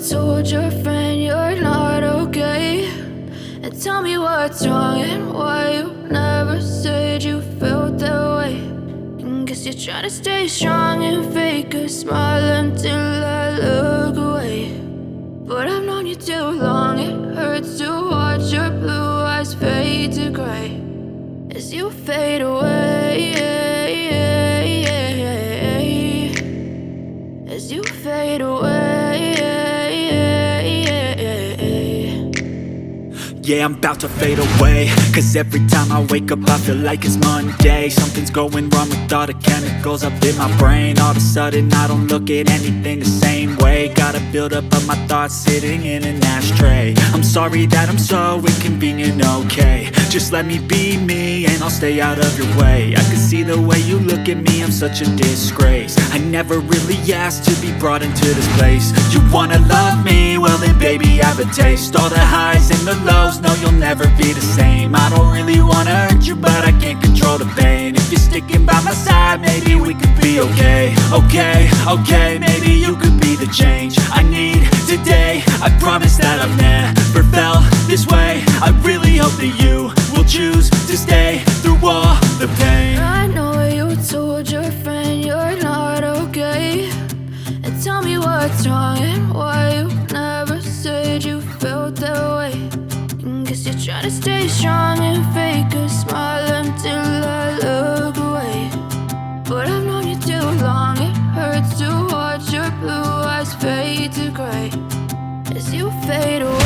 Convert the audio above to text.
told your friend you're not okay, and tell me what's wrong and why you never said you felt that way. And guess you're trying to stay strong and fake a smile until I look away. But I've known you too long, it hurts to watch your blue eyes fade to gray as you fade away, as you fade away. Yeah, I'm about to fade away, cause every time I wake up I feel like it's Monday. Something's going wrong with all the chemicals up in my brain. All of a sudden I don't look at anything the same way. Gotta build up of my thoughts sitting in an ashtray. I'm sorry that I'm so inconvenient, okay. Just let me be me and I'll stay out of your way. I can see the way you look at me, I'm such a disgrace. I never really asked to be brought into this place. You wanna love me? Well then baby I have a taste. All the highs and the lows, no you'll never be the same. I don't really wanna hurt you but I can't control the pain. If you're sticking by my side maybe we could be okay. Okay, maybe you could be the change I need today. I promise that I've never felt this way. I really hope that you will choose to stay through all the pain. I know you told your friend you're not okay, and tell me what's wrong and why you never said you felt that way. And guess you're trying to stay strong and fake a smile until I look away. But I've known you too long, it hurts to watch your blue eyes fade to gray as you fade away.